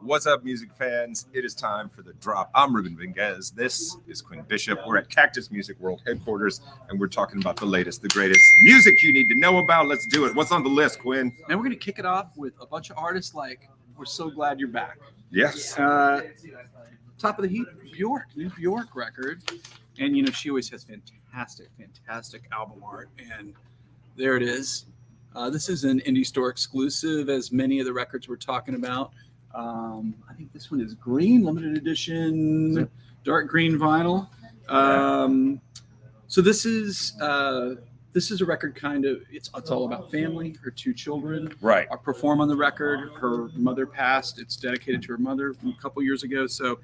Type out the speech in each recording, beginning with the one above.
What's up, music fans? It is time for the drop. I'm Ruben Dominguez. This is Quinn Bishop. We're at Cactus Music World headquarters, and we're talking about the latest, the greatest music you need to know about. Let's do it. What's on the list, Quinn? And we're going to kick it off with a bunch of artists like We're So Glad You're Back. Yes. Top of the heap, Bjork, new Bjork record. And, you know, she always has fantastic album art. And there it is. This is an indie store exclusive, as many of the records we're talking about. I think this one is green, limited edition, dark green vinyl. So this is a record kind of, it's all about family. Her two children perform on the record. Her mother passed. It's dedicated to her mother a couple years ago. So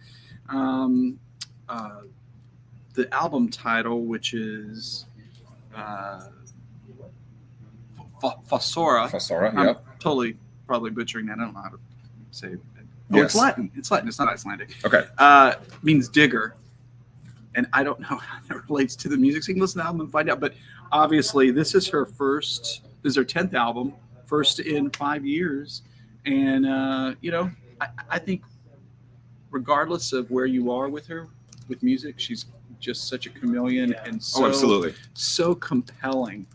the album title, which is Foxtrot, I'm yep. totally probably butchering that. I don't know how to say it. Oh, Yes. it's Latin. It's Latin. It's not Icelandic. Okay. Means digger. And I don't know how that relates to the music. So you can listen to the album and find out. But obviously, this is her 10th album, first in 5 years. And, you know, I think regardless of where you are with her, with music, she's just such a chameleon and absolutely. so compelling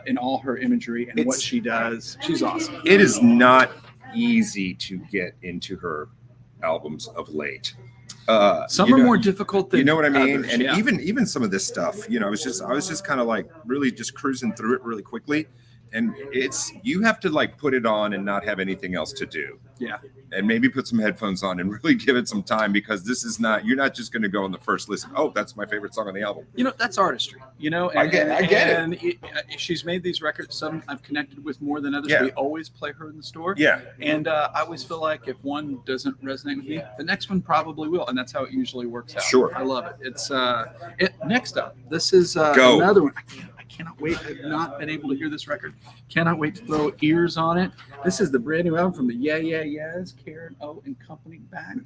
in all her imagery and what she does. She's awesome. It is not easy to get into her albums of late. Some are more difficult than you know what I mean, others, and yeah. even some of this stuff, you know, I was just kind of like really just cruising through it really quickly, and you have to like put it on and not have anything else to do. Yeah. And maybe put some headphones on and really give it some time, because you're not just going to go on the first listen. Oh, that's my favorite song on the album. You know, that's artistry, you know, and, I get it. And she's made these records. Some I've connected with more than others. Yeah. We always play her in the store. Yeah. And I always feel like if one doesn't resonate with me, the next one probably will. And that's how it usually works out. Sure. I love it. It's next up. This is Go. another one. I cannot wait. I've not been able to hear this record. Cannot wait to throw ears on it. This is the brand new album from the Yeah Yeah Yeahs, Karen O and Company back.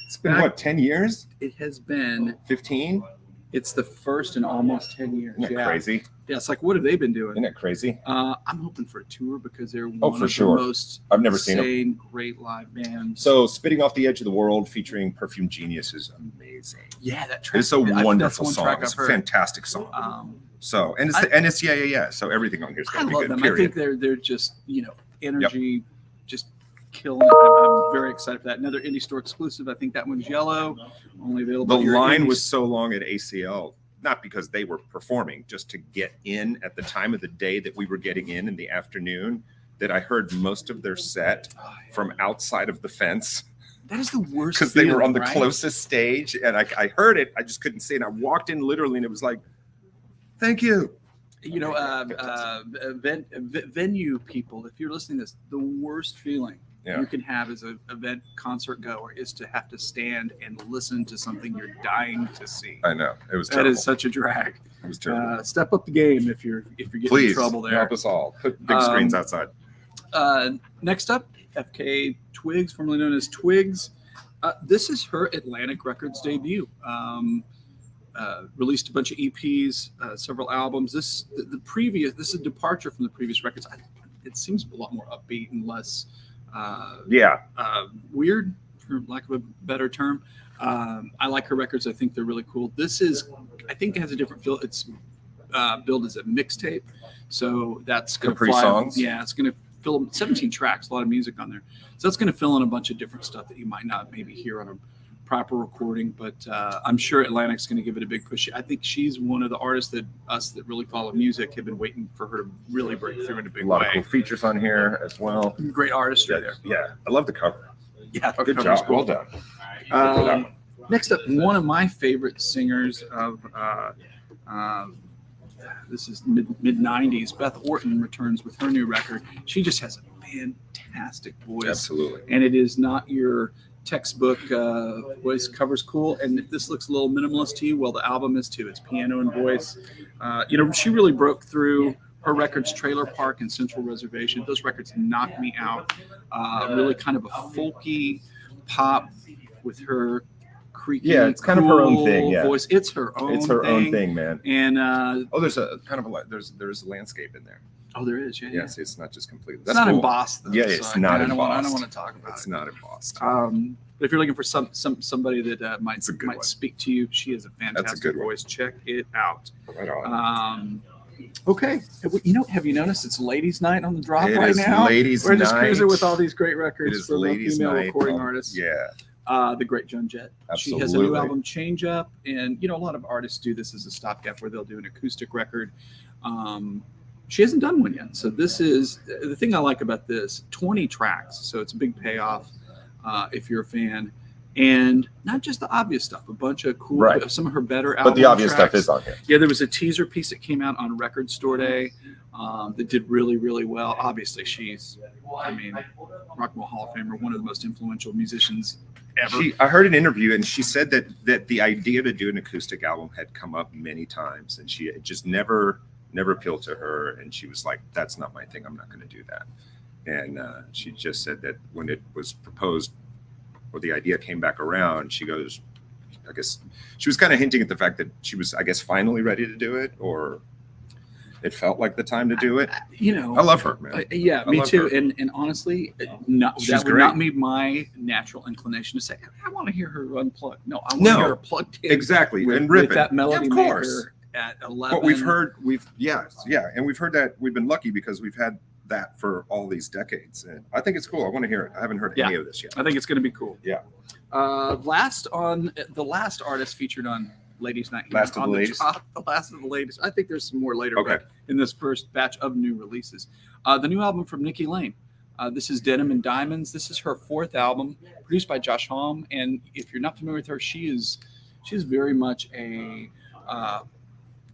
It's been what, 10 years? It has been 15? It's the first in almost 10 years. Isn't that crazy? Yeah, it's like, what have they been doing? Isn't that crazy? I'm hoping for a tour because they're one for of sure. the most I've never seen them. great live bands. So, Spitting Off the Edge of the World featuring Perfume Genius is amazing. Yeah, that track. It's a wonderful that's song. track It's a I've heard. fantastic song. It's yeah. So everything on here is I going to be love good. them. Period. I think they're just, you know, energy, just killing it. I'm very excited for that. Another indie store exclusive. I think that one's yellow, only available. The line was so long at ACL, not because they were performing, just to get in at the time of the day that we were getting in the afternoon, that I heard most of their set from outside of the fence. That is the worst. Because they were on the right? closest stage, and I heard it. I just couldn't see it. And I walked in literally, and it was like, thank you. You know, venue people, if you're listening to this, the worst feeling you can have as a event concert goer is to have to stand and listen to something you're dying to see. I know. It was terrible. That is such a drag. It was terrible. Step up the game if you're getting Please, in trouble there. help us all. Put big screens outside. Next up, FK Twigs, formerly known as Twigs. This is her Atlantic Records debut. Released a bunch of EPs, several albums. This is a departure from the previous records. It seems a lot more upbeat and less weird, for lack of a better term. I like her records. I think they're really cool. I think it has a different feel. It's billed as a mixtape, so that's going to fly. Songs. Yeah, it's going to fill 17 tracks, a lot of music on there. So that's going to fill in a bunch of different stuff that you might not maybe hear on a proper recording, but I'm sure Atlantic's going to give it a big push. I think she's one of the artists that really follow music have been waiting for her to really break through in a big way. A lot of cool features on here as well. Great artistry there. Yeah, I love the cover. Yeah, good job. Well done. Next up, one of my favorite singers of this is mid 90s. Beth Orton returns with her new record. She just has a fantastic voice. Absolutely. And it is not your textbook voice. Covers cool. And if this looks a little minimalist to you, well, the album is too. It's piano and voice. You know, she really broke through. Her records, Trailer Park and Central Reservation, those records knocked me out. Really kind of a folky pop with her creaky, it's kind of her own thing. Yeah, voice. It's her own. It's her own thing, man. And there's a kind of there's a landscape in there. Oh, there is. Yeah. Yes, it's not just completely. It's That's not cool. embossed though. Yeah, it's not I embossed. don't want to talk about It's it. not embossed. But if you're looking for somebody that might one. speak to you, she has a fantastic good one. voice. Check it out. Right on. Okay. Have you noticed it's ladies' night on the drop It right is now? ladies' We're just cruising night. with all these great It records is from ladies' female night. recording artists. Yeah. The great Joan Jett. She Absolutely. has a new album, Change Up, and a lot of artists do this as a stopgap where they'll do an acoustic record. She hasn't done one yet, so this is the thing I like about this. 20 tracks, so it's a big payoff if you're a fan, and not just the obvious stuff. A bunch of cool, some of her better album But the obvious tracks. stuff is on here. Yeah, there was a teaser piece that came out on Record Store Day that did really, really well. Obviously, she's, Rock and Roll Hall of Famer, one of the most influential musicians ever. I heard an interview, and she said that the idea to do an acoustic album had come up many times, and she just never appealed to her. And she was like, "That's not my thing. I'm not going to do that." And she just said that when it was proposed, or the idea came back around, she goes, I guess she was kind of hinting at the fact that she was, I guess, finally ready to do it, or it felt like the time to do it. I love her, man. Yeah, me too. And honestly, that would not be my natural inclination to say, I want to hear her unplugged. No, I want to hear her plugged in. Exactly. With, and ripping. with that melody of course. maker at 11. But we've heard, and we've heard that. We've been lucky because we've had that for all these decades, and I think it's cool. I want to hear it. I haven't heard any of this yet. I think it's going to be cool. Yeah. The last artist featured on Ladies' Night. The last of the ladies. I think there's some more later. Okay. In this first batch of new releases, the new album from Nikki Lane. This is Denim and Diamonds. This is her fourth album, produced by Josh Homme. And if you're not familiar with her, she's very much a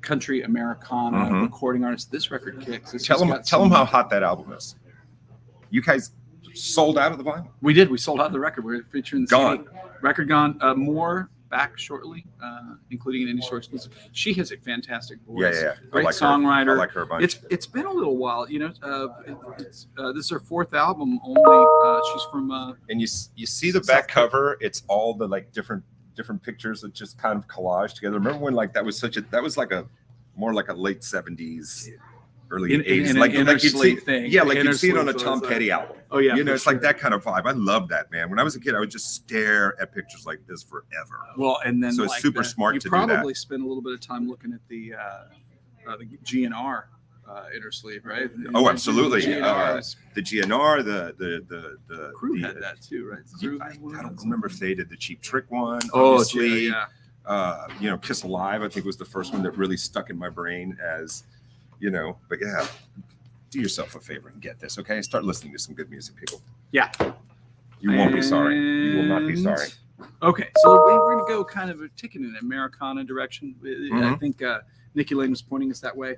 country Americana recording artist. This record kicks. Tell them how hot that album is. You guys sold out of the vinyl. We did. We sold out the record. We're featuring the Gone. CD. Record gone. More back shortly, including an indie store exclusive. She has a fantastic voice. Yeah. Great I like songwriter. Her. I like her a bunch. It's been a little while. This is her fourth album. Only she's from. And you see the back cover. It's all the different pictures that just kind of collage together. Remember when that was more like a late 70s, early 80s, like you'd see thing. Yeah, like you'd see it on a Tom Petty album. Oh yeah, it's like that kind of vibe. I love that, man. When I was a kid, I would just stare at pictures like this forever. Well, and then so it's super smart to do that. You probably spend a little bit of time looking at the GNR intersleeve, right? Oh, absolutely. The GNR, the Crew had that too, right? I don't remember if they did the Cheap Trick one. Oh, obviously. yeah. Kiss Alive, I think, was the first one that really stuck in my brain as, but yeah, do yourself a favor and get this, okay? Start listening to some good music, people. Yeah. You won't be sorry. You will not be sorry. Okay, so we're going to go kind of taking an Americana direction. I think Nikki Lane was pointing us that way.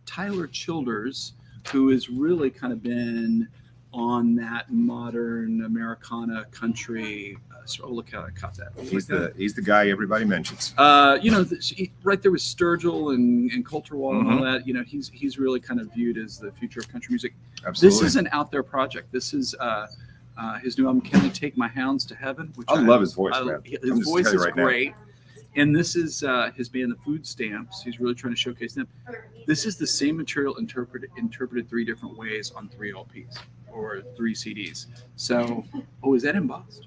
Tyler Childers, who has really kind of been on that modern Americana country. Look how I caught that. He's the guy everybody mentions. Right there with Sturgill and Coulter Wall and all that. He's really kind of viewed as the future of country music. Absolutely. This is an out there project. This is his new album, Can I Take My Hounds to Heaven? Which I love his voice, man. His voice is great. And this is his band, The Food Stamps. He's really trying to showcase them. This is the same material interpreted three different ways on 3 LPs or 3 CDs. So, is that embossed?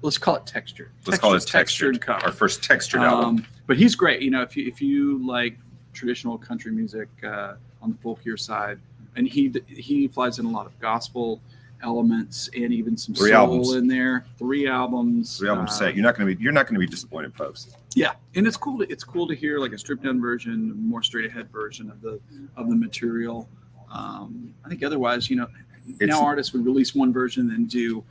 Let's call it textured. Let's call it textured cover. Our first textured album. But he's great. If you like traditional country music on the folkier side, and he flies in a lot of gospel elements and even some soul in there. 3 albums. 3 albums set. You're not going to be disappointed, folks. Yeah, and it's cool to hear like a stripped down version, more straight ahead version of the material. I think otherwise, now artists would release one version and do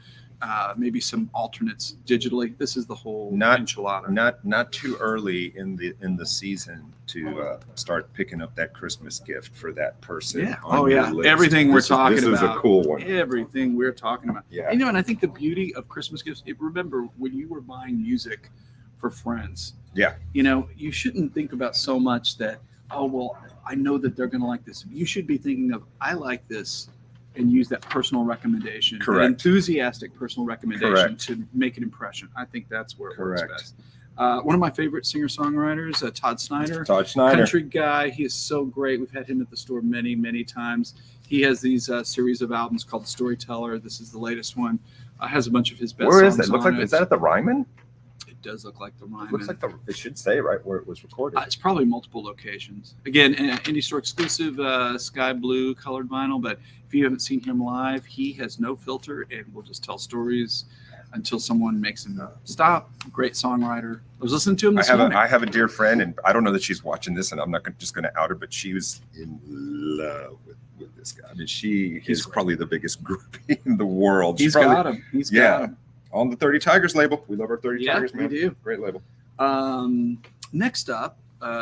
maybe some alternates digitally. This is the whole enchilada. Not too early in the season to start picking up that Christmas gift for that person. Yeah. Everything we're talking about. This is a cool one. Everything we're talking about. Yeah. And I think the beauty of Christmas gifts. Remember when you were buying music for friends. Yeah. You shouldn't think about so much that I know that they're going to like this. You should be thinking of I like this. And use that personal recommendation, Correct. An enthusiastic personal recommendation Correct. to make an impression. I think that's where it works best. One of my favorite singer-songwriters, Todd Snyder. Todd Snyder. Country guy. He is so great. We've had him at the store many, many times. He has these series of albums called The Storyteller. This is the latest one. Has a bunch of his best Where songs is that? Looks like, is that at the Ryman? It does look like the Ryman. Looks like it should say right where it was recorded. It's probably multiple locations. Again, indie store exclusive sky blue colored vinyl. But if you haven't seen him live, he has no filter and will just tell stories until someone makes him stop. Great songwriter. I was listening to him this morning. I have a dear friend, and I don't know that she's watching this, and I'm not just going to out her, but she was in love with this guy. I mean, he's probably the biggest groupie in the world. He's got him. He's got him. On the 30 Tigers label. We love our 30 Tigers, man. We do. Great label. Next up,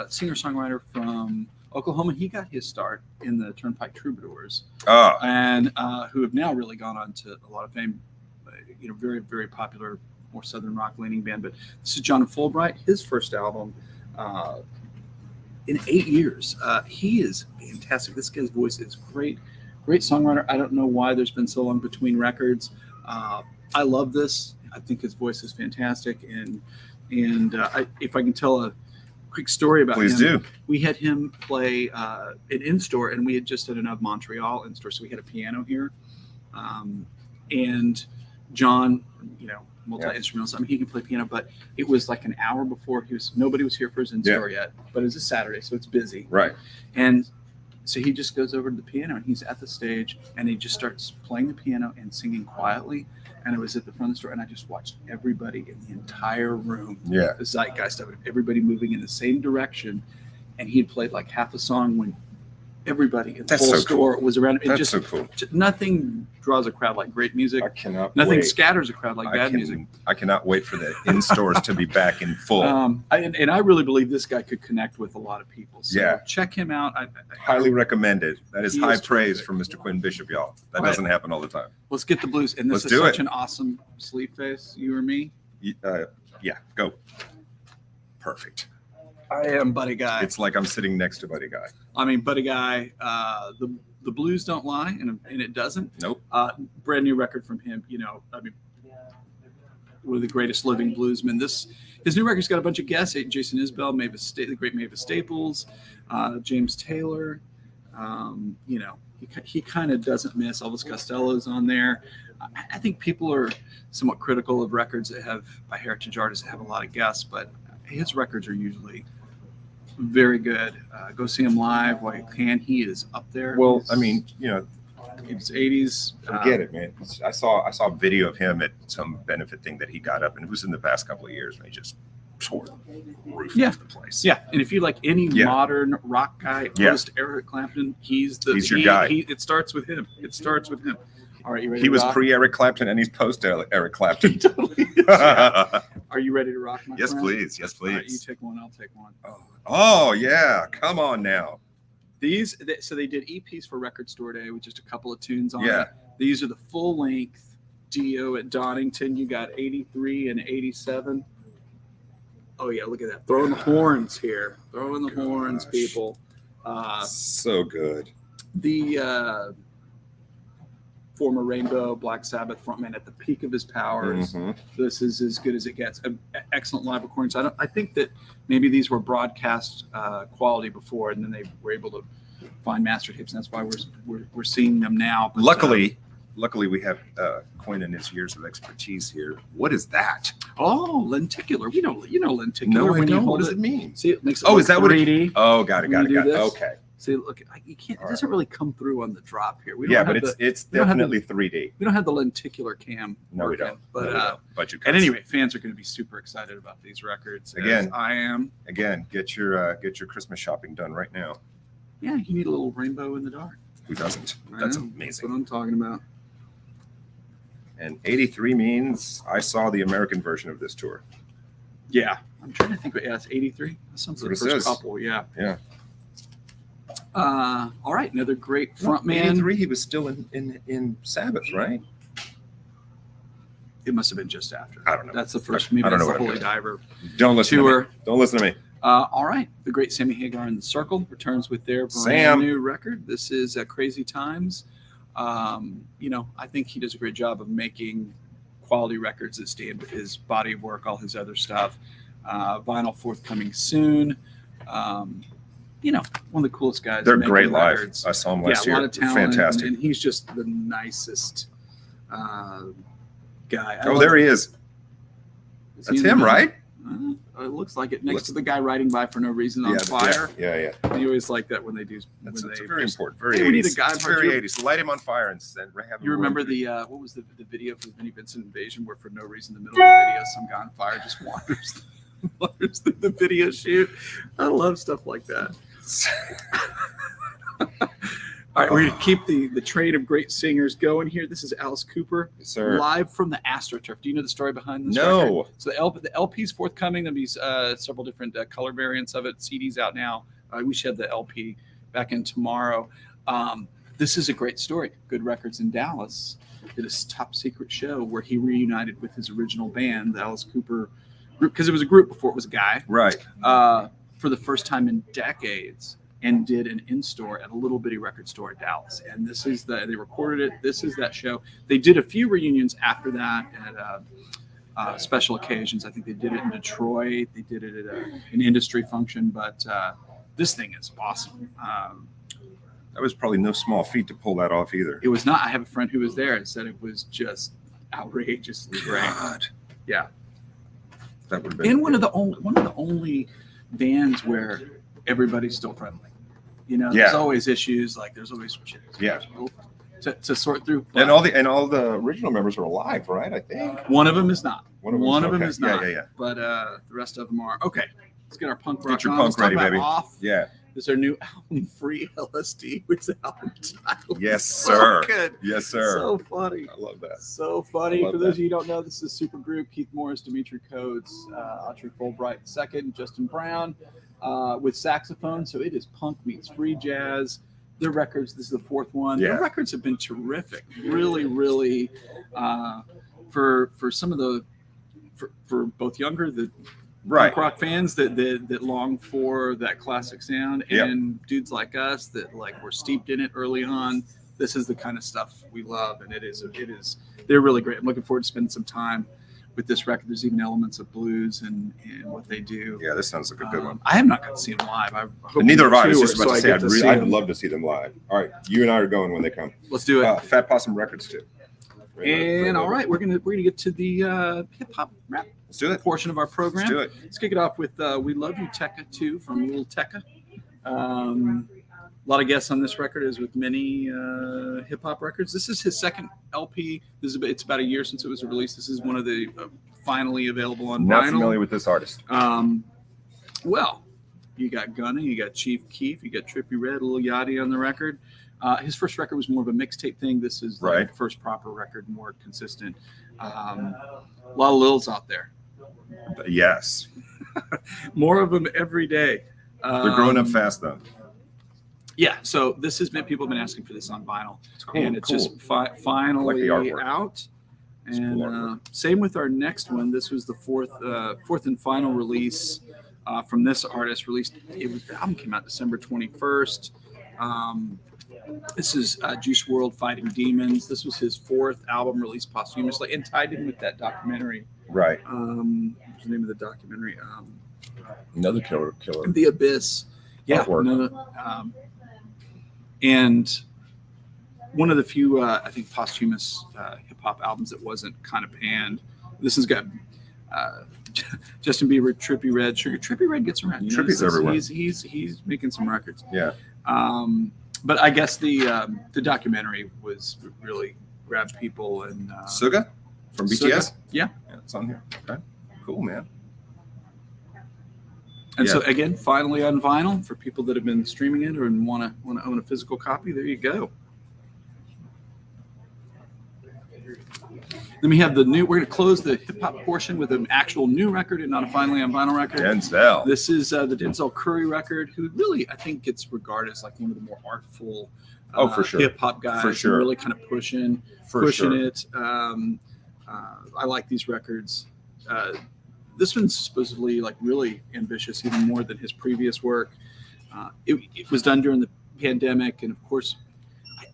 singer-songwriter from Oklahoma. He got his start in the Turnpike Troubadours, and who have now really gone on to a lot of fame. Very, very popular, more southern rock leaning band. But this is John Fulbright, his first album in 8 years. He is fantastic. This guy's voice is great. Great songwriter. I don't know why there's been so long between records. I love this. I think his voice is fantastic. And if I can tell a quick story about him. Please do. We had him play an in-store, and we had just done another Montreal in-store, so we had a piano here. And John, multi-instrumentalist. I mean, he can play piano, but it was like an hour before nobody was here for his in-store yet, but it was a Saturday, so it's busy. Right. And so he just goes over to the piano, and he's at the stage, and he just starts playing the piano and singing quietly. And I was at the front of the store, and I just watched everybody in the entire room, the zeitgeist of it, everybody moving in the same direction. And he had played like half a song when everybody in the whole store was around him. That's so cool. Nothing draws a crowd like great music. I cannot Nothing wait. scatters a crowd like bad music. I cannot wait for the in-stores to be back in full. And I really believe this guy could connect with a lot of people. So check him out. I highly recommended. That is high praise terrific. from Mr. Quinn Bishop, y'all. That doesn't happen all the time. Let's get the blues. And this is such an awesome sleep face, you or me? Go. Perfect. I am Buddy Guy. It's like I'm sitting next to Buddy Guy. I mean, Buddy Guy, the blues don't lie, and it doesn't. Nope. Brand new record from him. One of the greatest living bluesmen. His new record's got a bunch of guests: Jason Isbell, the great Mavis Staples, James Taylor. He kind of doesn't miss. Elvis Costello's on there. I think people are somewhat critical of records that have by heritage artists that have a lot of guests, but his records are usually very good. Go see him live while you can. He is up there. Well, I mean, it's 80s. Forget it, man. I saw a video of him at some benefit thing that he got up, and it was in the past couple of years, and he just tore the roof off the place. Yeah, and if you like any modern rock guy, post Eric Clapton, he's your guy. It starts with him. All right, you ready? He was pre-Eric Clapton, and he's post-Eric Clapton. He totally is, yeah. Are you ready to rock, my friend? Please. Yes, please. All right, you take one, I'll take one. Oh yeah, come on now. So they did EPs for Record Store Day with just a couple of tunes on it. These are the full-length Dio at Donington. You got 83 and 87. Oh yeah, look at that. Throwing the horns here. Throwing the horns, people. So good. The former Rainbow, Black Sabbath frontman at the peak of his powers. Mm-hmm. This is as good as it gets. Excellent live recordings. I think that maybe these were broadcast quality before, and then they were able to find master tapes, and that's why we're seeing them now. But, luckily, we have Quinn and his years of expertise here. What is that? Oh, lenticular. You know lenticular. No, I don't. What does it mean? See, it makes it is that 3D. Got it. Okay. See, look, you can't. It doesn't really come through on the drop here. But it's definitely 3D. We don't have the lenticular cam. No, we don't. But anyway, fans are going to be super excited about these records. Again, I am. Again, get your Christmas shopping done right now. Yeah, you need a little rainbow in the dark. Who doesn't? That's amazing. That's what I'm talking about. And 83 means I saw the American version of this tour. Yeah, I'm trying to think. It's 83. That sounds like the first couple. Yeah. Yeah. All right, another great frontman. 83, he was still in Sabbath, right? It must have been just after. I don't know. That's the first. Maybe that's the Holy Diver. Don't listen to me. Don't listen to me. All right, the great Sammy Hagar and the Circle returns with their brand new record. This is Crazy Times. I think he does a great job of making quality records that stand with his body of work, all his other stuff. Vinyl forthcoming soon. You know, one of the coolest guys. They're making great live. records. I saw them last A year. lot of talent, Fantastic. and he's just the nicest guy. Oh, there he is. Is That's he in him, the- right? It looks like it. Next to the guy riding by for no reason on fire. Yeah. You always like that when they do. That's when they very just- important. Very Hey, 80s. we need a guy. It's very 80s. Light him on fire and send. You remember the what was the video for the Vinnie Vincent Invasion where for no reason in the middle of the video some guy on fire just wanders through the video shoot? I love stuff like that. All right, we're gonna keep the train of great singers going here. This is Alice Cooper, Yes, sir. live from the AstroTurf. Do you know the story behind this? No. record? So the LP's forthcoming. There'll be several different color variants of it. CD's out now. We should have the LP back in tomorrow. This is a great story. Good Records in Dallas did a top secret show where he reunited with his original band, the Alice Cooper group, because it was a group before it was a guy. Right. For the first time in decades, and did an in-store at a little bitty record store in Dallas. And this is they recorded it. This is that show. They did a few reunions after that at special occasions. I think they did it in Detroit. They did it at an industry function. But this thing is awesome. That was probably no small feat to pull that off either. It was not. I have a friend who was there and said it was just outrageously great. God. Yeah. That would have been. And one of the only bands where everybody's still friendly. You know, there's always issues, like there's always shit to sort through. And all the original members are alive, right? I think One of them is not. one of them is not. Yeah. But the rest of them are. Okay, let's get our punk rock Get your on. punk Let's talk ready, about baby. Off. Yeah. This is our new album, Free LSD, which is album title. Yes, So sir. good. Yes, sir. So funny. I love that. So funny. I love For those that. of you who don't know, this is a super group. Keith Morris, Dimitri Coates, Autry Fulbright II, Justin Brown with saxophone. So it is punk meets free jazz. Their records, this is the fourth one. Yeah. Their records have been terrific. Really, really, for some of the, for both younger, the Right. punk rock fans that long for that classic sound, Yep. and dudes like us that like were steeped in it early on. This is the kind of stuff we love, and it is they're really great. I'm looking forward to spending some time with this record. There's even elements of blues and what they do. Yeah, this sounds like a good one. I have not got to see them live. I hope And neither have I. I was you just do, about to so say, I get see I'd them. love to see them live. All right, you and I are going when they come. Let's do it. Fat Possum Records too. And all right, we're gonna get to the hip hop rap Let's do it. portion of our program. Let's do it. Let's kick it off with "We Love You, Tekka" 2 from Little Tekka. A lot of guests on this record, as with many hip hop records. This is his second LP. It's about a year since it was released. This is one of the finally available on Not vinyl. familiar with this artist. Well, you got Gunna, you got Chief Keef, you got Trippie Redd, Lil Yachty on the record. His first record was more of a mixtape thing. This is the first proper record, more consistent. A lot of Lils out there. Yes. More of them every day. They're growing up fast though. Yeah, so this has been, people have been asking for this on vinyl, It's cool. and it's cool. just finally the artwork. out. It's And cool artwork. same with our next one. This was the fourth and final release from this artist. The album came out December 21st. This is Juice WRLD Fighting Demons. This was his fourth album released posthumously, and tied in with that documentary. Right. What's the name of the documentary? Another killer. The Abyss. Yeah, Artwork. and one of the few, I think, posthumous hip hop albums that wasn't kind of panned. This has got Justin Bieber, Trippie Redd. Trippie Redd gets around. You know, Trippie's everywhere. He's making some records. Yeah. But I guess the documentary was really grabbed people, and Suga from BTS. Suga, yeah. It's on here. Okay. Cool, man. And so again, finally on vinyl for people that have been streaming it or want to own a physical copy. There you go. Then we have the new. We're going to close the hip hop portion with an actual new record and not a finally on vinyl record. Denzel. This is the Denzel Curry record, who really I think gets regarded as like one of the more artful for sure. hip hop guys. For sure. Really kind of pushing it. I like these records. This one's supposedly like really ambitious, even more than his previous work. It was done during the pandemic, and of course,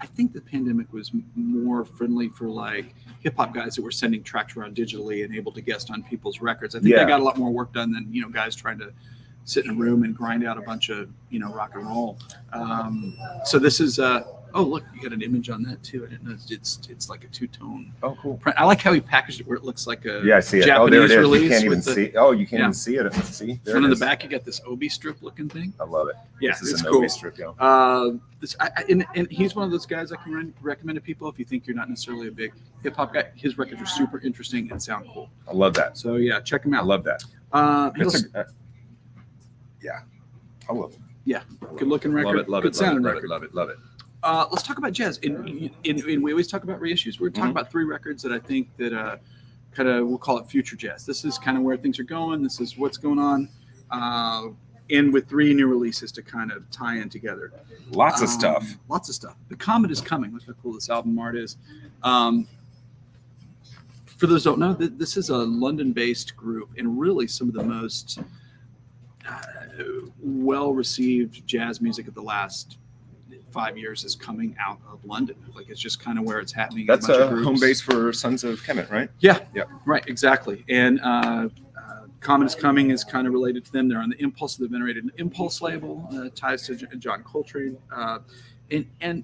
I think the pandemic was more friendly for like hip hop guys that were sending tracks around digitally and able to guest on people's records. I think they got a lot more work done than, guys trying to sit in a room and grind out a bunch of, rock and roll. So this is, oh, look, you got an image on that too. I didn't know it's like a two-tone. Oh, cool. Print. I like how he packaged it where it looks like a I see it. Japanese there it is. release. You can't even see. Oh, you can't even see it. See, there and it on is. the back, you got this Obi strip looking thing. I love it. Yeah, this is it's an cool. Obi strip, yeah. And he's one of those guys I can recommend to people if you think you're not necessarily a big hip hop guy. His records are super interesting and sound cool. I love that. So yeah, check him out. I love that. Yeah, I love it. Yeah, good looking record. Love good it. sounding Love record. it. Love it. Love it. Let's talk about jazz. And we always talk about reissues. We're talking about 3 records that I think that kind of, we'll call it future jazz. This is kind of where things are going. This is what's going on. And with 3 new releases to kind of tie in together. Lots of stuff. Lots of stuff. The Comet is coming. Look how cool this album art is. For those who don't know, this is a London-based group, and really some of the most well-received jazz music of the last 5 years is coming out of London. Like, it's just kind of where it's happening. That's a home base for Sons of Kemet, right? Yeah. Yeah. Right. Exactly. And Comet is Coming is kind of related to them. They're on the Impulse, the venerated Impulse label, ties to John Coltrane, and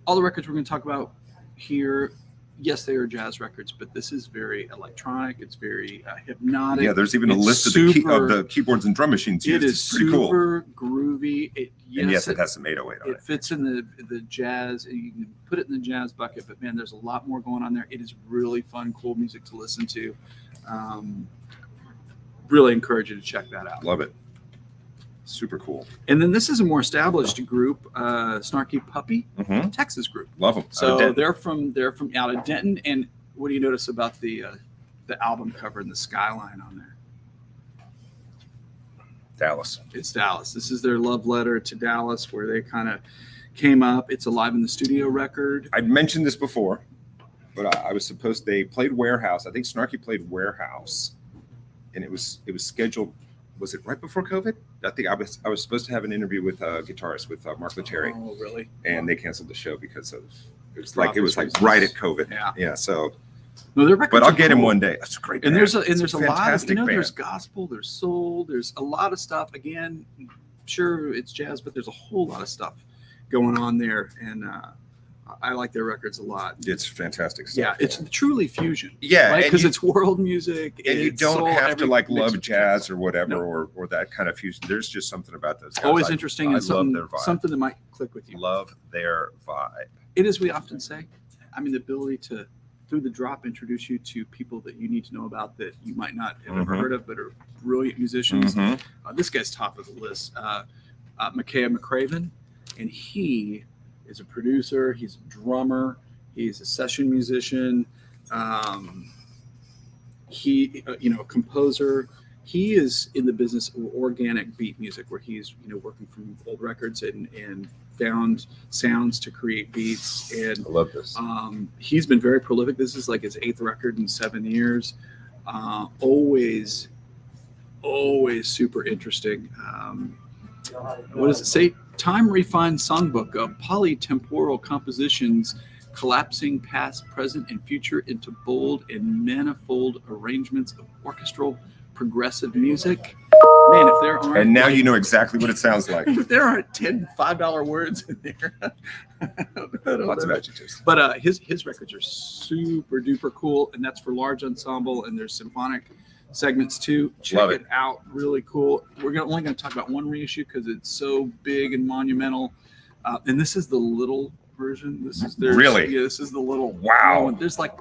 all the records we're going to talk about here. Yes, they are jazz records, but this is very electronic. It's very hypnotic. Yeah, there's even a list of the keyboards and drum machines used. It is it's pretty super cool. groovy. It has some 808 on it. It fits in the jazz. You can put it in the jazz bucket, but man, there's a lot more going on there. It is really fun, cool music to listen to. Really encourage you to check that out. Love it. Super cool. And then this is a more established group, Snarky Puppy, Texas group. Love them. So they're from out of Denton. And what do you notice about the album cover and the skyline on there? Dallas. It's Dallas. This is their love letter to Dallas, where they kind of came up. It's a live in the studio record. I've mentioned this before, but they played Warehouse. I think Snarky played Warehouse, and it was scheduled. Was it right before COVID? I think I was supposed to have an interview with a guitarist with Mark Lettieri. Oh, really? And they canceled the show because of it was Obvious like reasons. right at COVID. Yeah. So, no, their records but I'll are get him cool. one day. That's a great. And band. there's a It's lot of band. there's gospel, there's soul, there's a lot of stuff. Again, sure it's jazz, but there's a whole lot of stuff going on there, and I like their records a lot. It's fantastic stuff. Yeah, it's truly fusion. Yeah, right? and Because it's world music, and you it's don't soul, have to like mix love of jazz or whatever, No. or that kind of fusion. There's just something about those guys. Always interesting I and love their vibe. something that might click with you. Love their vibe. It is, we often say, I mean, the ability to, through the drop, introduce you to people that you need to know about that you might not have ever heard of, but are brilliant musicians. This guy's top of the list, Makaya McCraven, and he is a producer. He's a drummer. He's a session musician. He, a composer. He is in the business of organic beat music, where he's, working from old records and found sounds to create beats. And I love this. He's been very prolific. This is like his 8th record in 7 years. Always super interesting. What does it say? Time refined songbook of polytemporal compositions, collapsing past, present, and future into bold and manifold arrangements of orchestral progressive music. Man, if there aren't, And now you know exactly what it sounds like. if there aren't 10 $5 words in there, I don't Lots of know. adjectives. But his records are super duper cool, and that's for large ensemble, and there's symphonic segments too. Check Love it it. out, really cool. We're only going to talk about one reissue because it's so big and monumental. And this is the little version. This is their Really? Yeah, this is the little Wow. one. There's like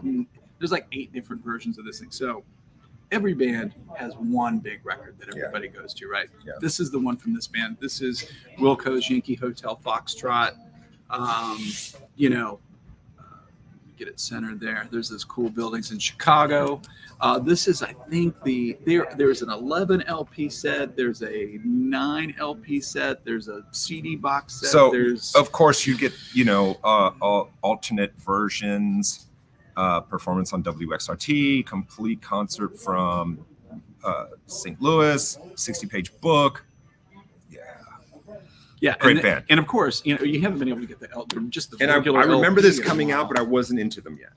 8 different versions of this thing. So every band has one big record that everybody goes to, right? Yeah. This is the one from this band. This is Wilco's Yankee Hotel Foxtrot. Get it centered there. There's those cool buildings in Chicago. This is, I think, there's an 11 LP set. There's a 9 LP set. There's a CD box set. So, there's of course, you get, alternate versions, performance on WXRT, complete concert from St. Louis, 60-page book. Yeah, Great band. And of course, you haven't been able to get just the And I regular remember LP this in a coming out, while. but I wasn't into them yet.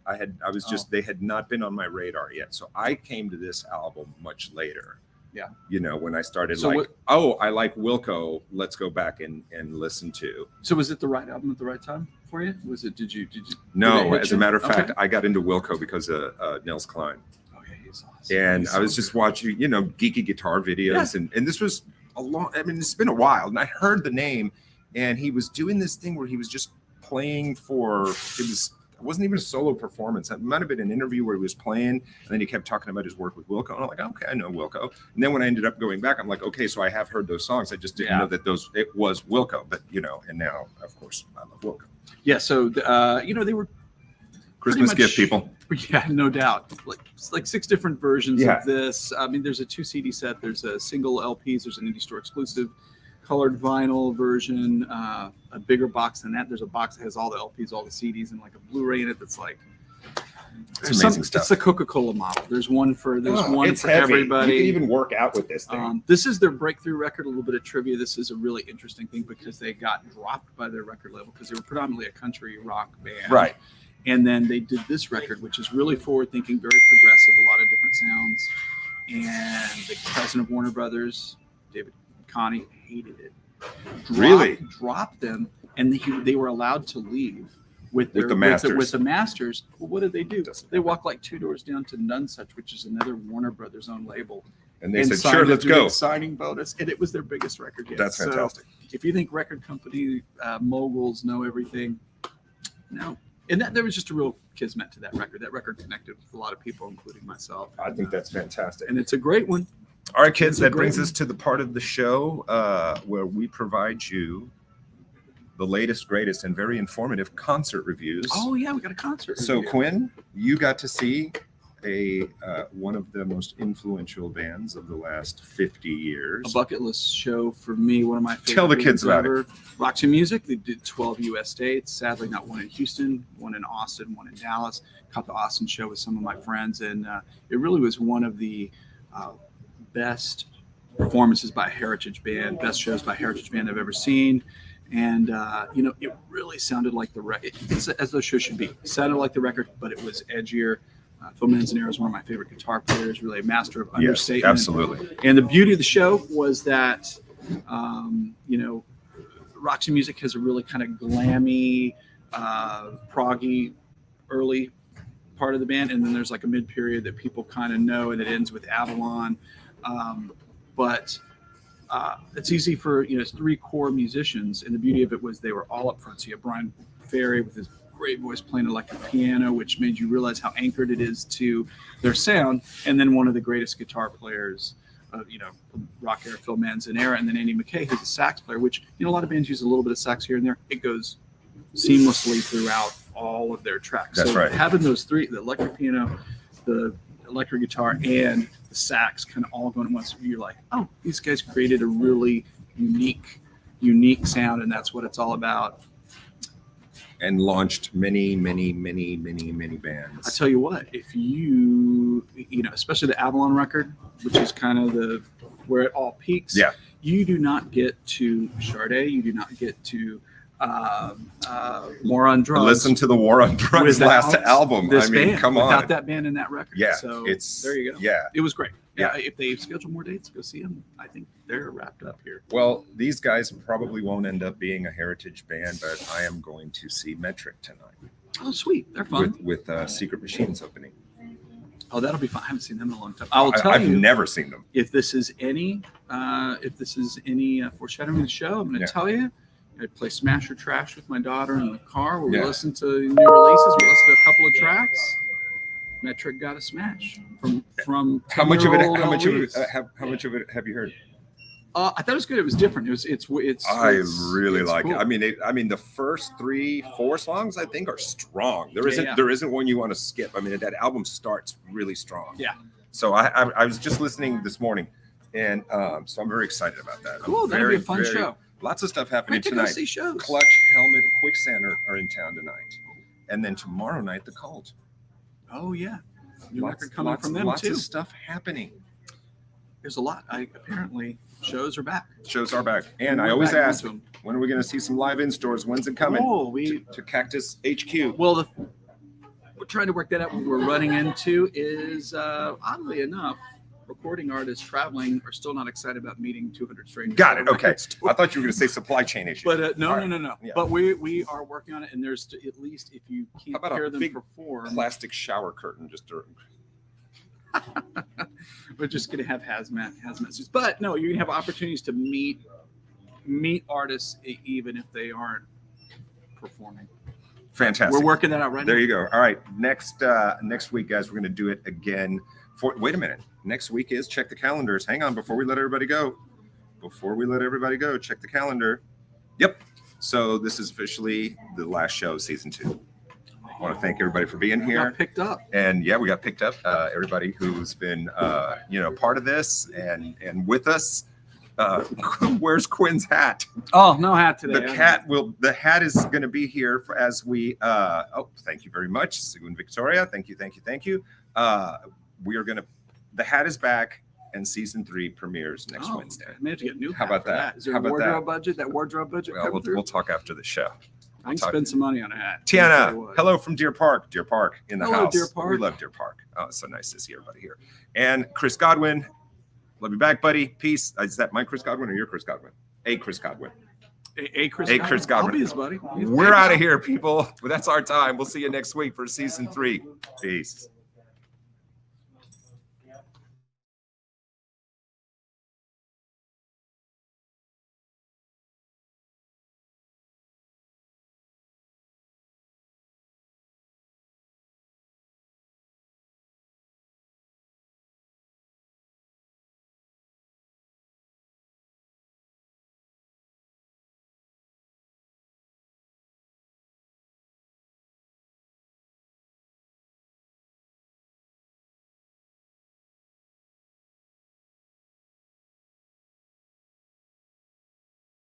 I was just, they had not been on my radar yet. So I came to this album much later. Yeah. When I started So I like Wilco, let's go back and listen to. So was it the right album at the right time for you? Was it, did you? No, did it as hit a you? matter of fact, Okay. I got into Wilco because of Nels Klein. Oh yeah, he's awesome. And He's I was so just good. watching, geeky guitar videos. And this was it's been a while. And I heard the name, and he was doing this thing where he was just playing it wasn't even a solo performance. It might have been an interview where he was playing, and then he kept talking about his work with Wilco. And I'm like, okay, I know Wilco. And then when I ended up going back, I'm like, okay, so I have heard those songs. I just didn't know that it was Wilco. But, and now, of course, I love Wilco. Yeah, so, they were Christmas much, gift, people. Yeah, no doubt. Like 6 different versions Yeah. of this. I mean, there's a 2 CD set. There's a single LPs. There's an indie store exclusive colored vinyl version, a bigger box than that. There's a box that has all the LPs, all the CDs, and like a Blu-ray in it that's like it's amazing stuff. It's the Coca-Cola model. There's one for It's for heavy. everybody. You can even work out with this thing. This is their breakthrough record. A little bit of trivia. This is a really interesting thing because they got dropped by their record label because they were predominantly a country rock band. Right. And then they did this record, which is really forward-thinking, very progressive, a lot of different sounds. And the president of Warner Brothers, David Connie, hated it. Really? Dropped them, and they were allowed to leave with the masters. With the masters. Well, what did they do? They walked like 2 doors down to Nonesuch, which is another Warner Brothers owned label. And they said, signed sure, a let's go. Signing bonus, and it was their biggest record yet. That's fantastic. So if you think record company moguls know everything, no. And there was just a real kismet to that record. That record connected with a lot of people, including myself. I think that's fantastic. And it's a great one. All right, kids, that brings one. us to the part of the show where we provide you the latest, greatest, and very informative concert reviews. Oh, yeah, we got a concert. So, review. Quinn, you got to see one of the most influential bands of the last 50 years. A bucket list show for me, one of my favorite. Tell the kids about it. Roxy Music, they did 12 U.S. states. Sadly, not one in Houston, one in Austin, one in Dallas. Caught the Austin show with some of my friends, and it really was one of the best performances by a heritage band, best shows by a heritage band I've ever seen. And, it really sounded like the record, as those shows should be. It sounded like the record, but it was edgier. Phil Manzanero is one of my favorite guitar players, really a master of understatement. Yes, absolutely. And the beauty of the show was that, Roxy Music has a really kind of glammy, proggy, early part of the band. And then there's like a mid-period that people kind of know, and it ends with Avalon. But it's easy for, it's 3 core musicians. And the beauty of it was they were all up front. So you have Brian Ferry with his great voice playing electric piano, which made you realize how anchored it is to their sound. And then one of the greatest guitar players, rock era, Phil Manzanero, and then Andy McKay, who's a sax player, which, a lot of bands use a little bit of sax here and there. It goes seamlessly throughout all of their tracks. That's right. Having those 3, the electric piano, the electric guitar, and the sax kind of all going at once, you're like, oh, these guys created a really unique sound, and that's what it's all about. And launched many, many, many, many, many bands. I tell you what, if you especially the Avalon record, which is kind of where it all peaks. Yeah. You do not get to Sade. You do not get to War on Drugs. Listen to the War on Drugs last album. This band, come on. Without that band and that record. Yeah. So it's there you go. Yeah. It was great. Yeah. If they schedule more dates, go see them. I think they're wrapped up here. Well, these guys probably won't end up being a heritage band, but I am going to see Metric tonight. Oh, sweet. They're fun. With Secret Machines opening. Oh, that'll be fun. I haven't seen them in a long time. I will tell I've you. never seen them. If this is any foreshadowing the show, I'm going to tell you. I play Smash or Trash with my daughter in the car where we listen to new releases. We listen to a couple of tracks. Metric got a smash from How much of it have you heard? I thought it was good. It was different. It's I really like cool. it. I mean, the first 3-4 songs I think are strong. There isn't one you want to skip. I mean, that album starts really strong. Yeah. So I was just listening this morning, and so I'm very excited about that. Cool. That'll be a fun show. Lots of stuff happening Great to tonight. go see shows. Clutch, Helmet, and Quicksand are in town tonight, and then tomorrow night the Cult. Oh yeah, new record coming from them lots too. of stuff happening. There's a lot. Apparently shows are back. Shows are back. And I We're always back ask, into 'em. when are we going to see some live in stores? When's it coming? Oh, to Cactus HQ. Well, we're trying to work that out. What we're running into is, oddly enough, recording artists traveling are still not excited about meeting 200 strangers. Got it. Okay. I thought you were going to say supply chain issues. But no. Yeah. But we are working on it, and there's at least, if you How can't about hear a them big perform, plastic shower curtain just to... we're just going to have hazmat suits. But no, you're going to have opportunities to meet artists even if they aren't performing. Fantastic. We're working that out right now. There you go. All right. Next week, guys, we're going to do it again. Wait a minute. Next week is check the calendars. Hang on before we let everybody go. Check the calendar. Yep. So this is officially the last show of season 2. I want to thank everybody for being here. Got picked up. And yeah, we got picked up. Everybody who's been part of this and with us. Where's Quinn's hat? Oh, no hat today. The hat is going to be here as we thank you very much, Sigun Victoria. Thank you. The hat is back and season 3 premieres next Wednesday. I may have to get a new hat. How about that? Is there a wardrobe budget? That wardrobe budget? Well, we'll talk after the show. I can spend some money on a hat. Tiana, hello from Deer Park in the Hello, house. Deer Park. We love Deer Park. Oh, it's so nice to see everybody here. And Chris Godwin, love you back, buddy. Peace. Is that my Chris Godwin or your Chris Godwin? A Chris Godwin. Chris Godwin. I'll be his buddy. We're out of here, people. But that's our time. We'll see you next week for season 3. Peace.